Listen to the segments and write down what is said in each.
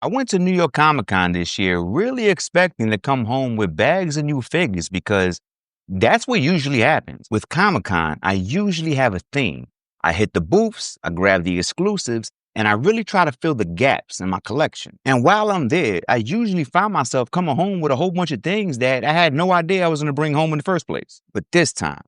I went to New York Comic Con this year, really expecting to come home with bags of new figures because that's what usually happens. With Comic Con, I usually have a theme. I hit the booths, I grab the exclusives, and I really try to fill the gaps in my collection. And while I'm there, I usually find myself coming home with a whole bunch of things that I had no idea I was going to bring home in the first place. But this time,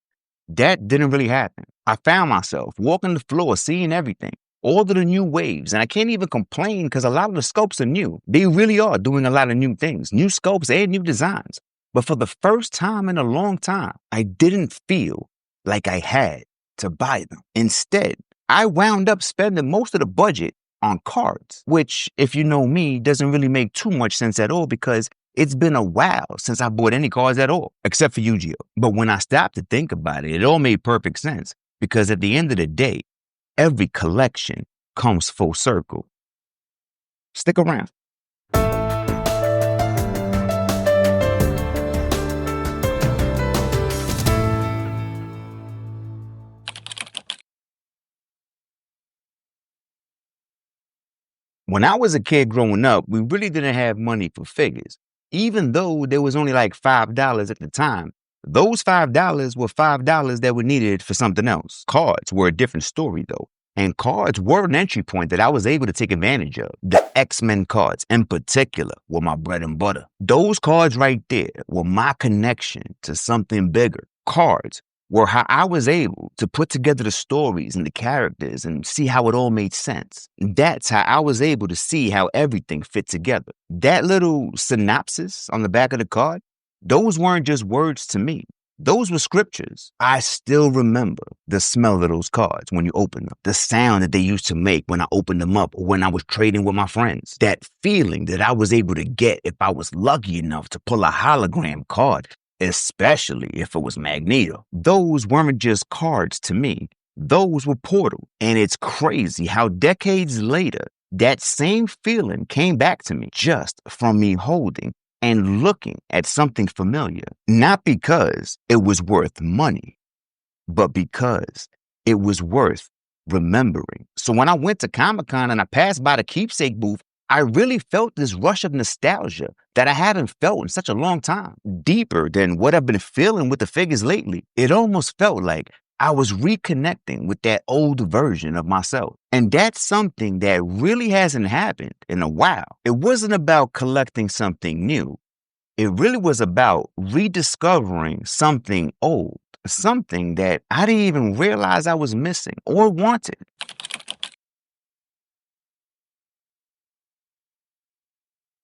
that didn't really happen. I found myself walking the floor, seeing everything, all of the new waves, and I can't even complain because a lot of the sculpts are new. They really are doing a lot of new things, new sculpts and new designs. But for the first time in a long time, I didn't feel like I had to buy them. Instead, I wound up spending most of the budget on cards, which, if you know me, doesn't really make too much sense at all because it's been a while since I bought any cards at all, except for Yu-Gi-Oh! But when I stopped to think about it, it all made perfect sense because at the end of the day, every collection comes full circle. Stick around. When I was a kid growing up, we really didn't have money for figures. Even though there was only like $5 at the time, those $5 were $5 that were needed for something else. Cards were a different story though. And cards were an entry point that I was able to take advantage of. The X-Men cards in particular were my bread and butter. Those cards right there were my connection to something bigger. Cards were how I was able to put together the stories and the characters and see how it all made sense. That's how I was able to see how everything fit together. That little synopsis on the back of the card, those weren't just words to me. Those were scriptures. I still remember the smell of those cards when you open them, the sound that they used to make when I opened them up or when I was trading with my friends, that feeling that I was able to get if I was lucky enough to pull a hologram card, especially if it was Magneto. Those weren't just cards to me. Those were portals. And it's crazy how decades later, that same feeling came back to me just from me holding and looking at something familiar, not because it was worth money, but because it was worth remembering. So when I went to Comic-Con and I passed by the keepsake booth, I really felt this rush of nostalgia that I haven't felt in such a long time, deeper than what I've been feeling with the figures lately. It almost felt like I was reconnecting with that old version of myself. And that's something that really hasn't happened in a while. It wasn't about collecting something new. It really was about rediscovering something old, something that I didn't even realize I was missing or wanted.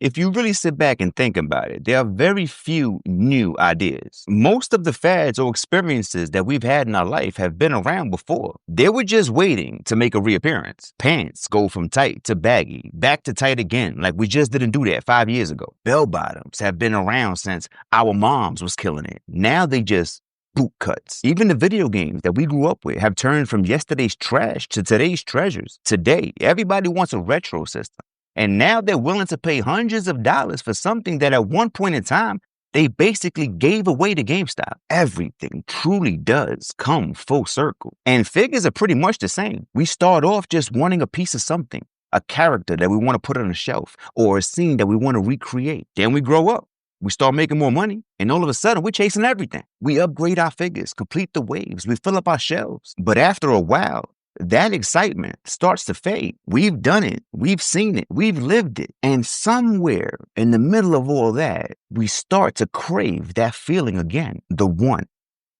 If you really sit back and think about it, there are very few new ideas. Most of the fads or experiences that we've had in our life have been around before. They were just waiting to make a reappearance. Pants go from tight to baggy, back to tight again, like we just didn't do that 5 years ago. Bell bottoms have been around since our moms was killing it. Now they just boot cuts. Even the video games that we grew up with have turned from yesterday's trash to today's treasures. Today, everybody wants a retro system. And now they're willing to pay hundreds of dollars for something that at one point in time, they basically gave away to GameStop. Everything truly does come full circle. And figures are pretty much the same. We start off just wanting a piece of something, a character that we want to put on a shelf, or a scene that we want to recreate. Then we grow up. We start making more money, and all of a sudden, we're chasing everything. We upgrade our figures, complete the waves, we fill up our shelves. But after a while, that excitement starts to fade. We've done it. We've seen it. We've lived it. And somewhere in the middle of all that, we start to crave that feeling again. The one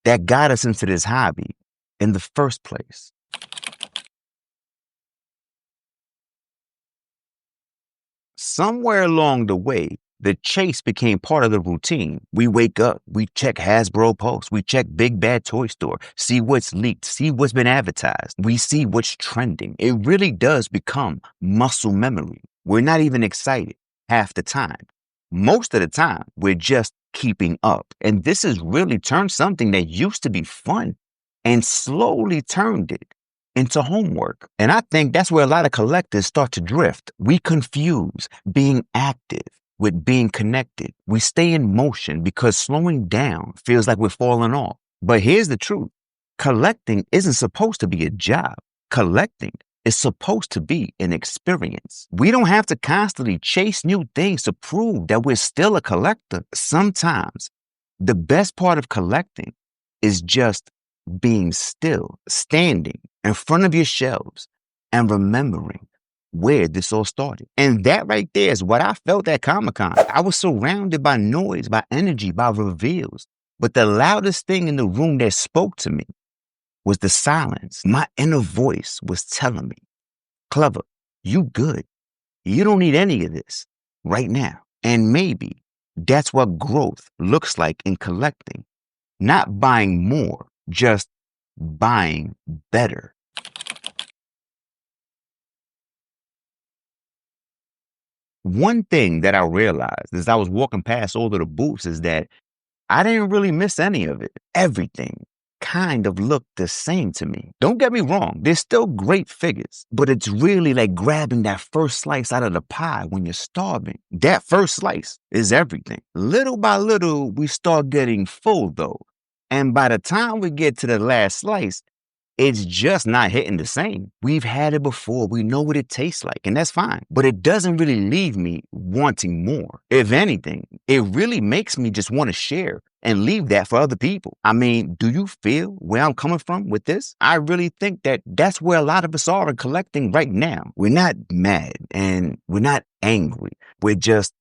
that got us into this hobby in the first place. Somewhere along the way, the chase became part of the routine. We wake up, we check Hasbro Pulse, we check Big Bad Toy Store, see what's leaked, see what's been advertised. We see what's trending. It really does become muscle memory. We're not even excited half the time. Most of the time, we're just keeping up. And this has really turned something that used to be fun and slowly turned it into homework. And I think that's where a lot of collectors start to drift. We confuse being active with being connected. We stay in motion because slowing down feels like we're falling off. But here's the truth. Collecting isn't supposed to be a job. Collecting is supposed to be an experience. We don't have to constantly chase new things to prove that we're still a collector. Sometimes the best part of collecting is just being still, standing in front of your shelves and remembering where this all started. And that right there is what I felt at Comic-Con. I was surrounded by noise, by energy, by reveals. But the loudest thing in the room that spoke to me was the silence. My inner voice was telling me, Clever, you good. You don't need any of this right now. And maybe that's what growth looks like in collecting. Not buying more, just buying better. One thing that I realized as I was walking past all of the booths is that I didn't really miss any of it. Everything kind of looked the same to me. Don't get me wrong, there's still great figures, but it's really like grabbing that first slice out of the pie when you're starving. That first slice is everything. Little by little, we start getting full though. And by the time we get to the last slice, it's just not hitting the same. We've had it before. We know what it tastes like, and that's fine. But it doesn't really leave me wanting more. If anything, it really makes me just want to share and leave that for other people. I mean, do you feel where I'm coming from with this? I really think that that's where a lot of us are in collecting right now. We're not mad and we're not angry. We're just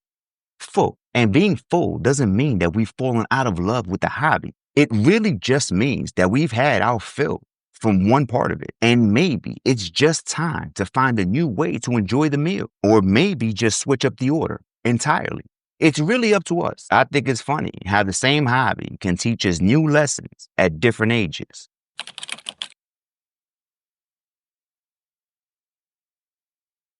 full. And being full doesn't mean that we've fallen out of love with the hobby. It really just means that we've had our fill from one part of it. And maybe it's just time to find a new way to enjoy the meal, or maybe just switch up the order entirely. It's really up to us. I think it's funny how the same hobby can teach us new lessons at different ages.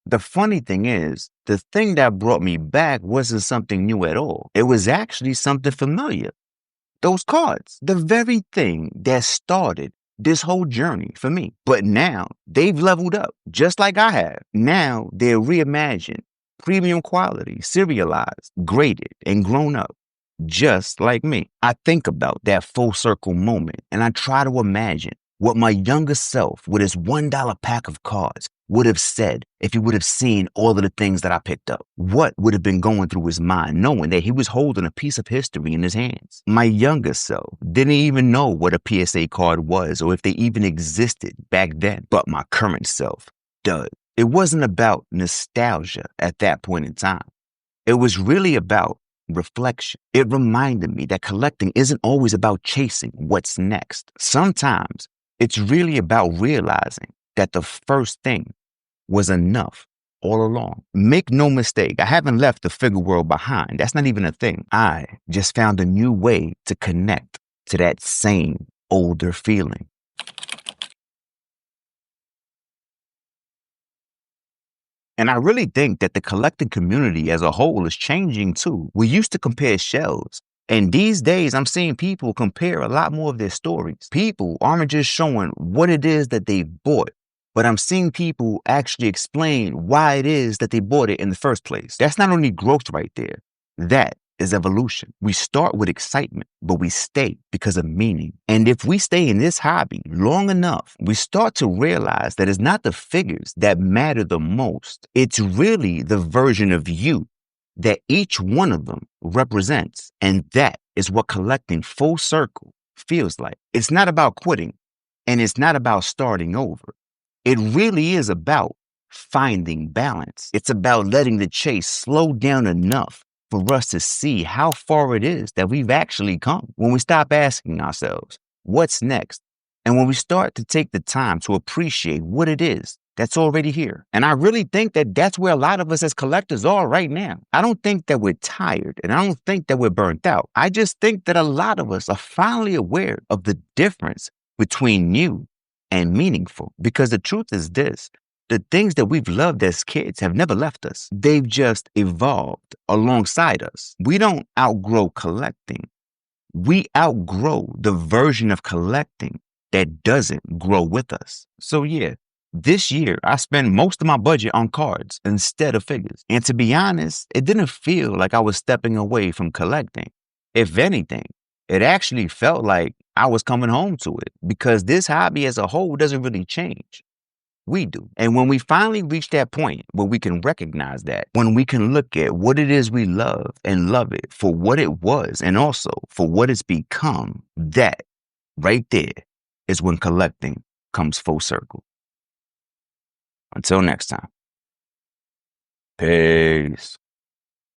The funny thing is, the thing that brought me back wasn't something new at all. It was actually something familiar. Those cards, the very thing that started this whole journey for me. But now they've leveled up just like I have. Now they're reimagined, premium quality, serialized, graded, and grown up just like me. I think about that full circle moment and I try to imagine what my younger self with his $1 pack of cards would have said if he would have seen all of the things that I picked up. What would have been going through his mind knowing that he was holding a piece of history in his hands? My younger self didn't even know what a PSA card was or if they even existed back then, but my current self does. It wasn't about nostalgia at that point in time. It was really about reflection. It reminded me that collecting isn't always about chasing what's next. Sometimes it's really about realizing that the first thing was enough all along. Make no mistake, I haven't left the figure world behind. That's not even a thing. I just found a new way to connect to that same older feeling. And I really think that the collecting community as a whole is changing too. We used to compare shelves. And these days, I'm seeing people compare a lot more of their stories. People aren't just showing what it is that they bought, but I'm seeing people actually explain why it is that they bought it in the first place. That's not only growth right there. That is evolution. We start with excitement, but we stay because of meaning. And if we stay in this hobby long enough, we start to realize that it's not the figures that matter the most. It's really the version of you that each one of them represents. And that is what collecting full circle feels like. It's not about quitting and it's not about starting over. It really is about finding balance. It's about letting the chase slow down enough for us to see how far it is that we've actually come. When we stop asking ourselves, what's next? And when we start to take the time to appreciate what it is that's already here. And I really think that that's where a lot of us as collectors are right now. I don't think that we're tired and I don't think that we're burnt out. I just think that a lot of us are finally aware of the difference between new and meaningful. Because the truth is this, the things that we've loved as kids have never left us. They've just evolved alongside us. We don't outgrow collecting. We outgrow the version of collecting that doesn't grow with us. So yeah, this year I spent most of my budget on cards instead of figures. And to be honest, it didn't feel like I was stepping away from collecting. If anything, it actually felt like I was coming home to it because this hobby as a whole doesn't really change. We do. And when we finally reach that point where we can recognize that, when we can look at what it is we love and love it for what it was and also for what it's become, that right there is when collecting comes full circle. Until next time. Peace.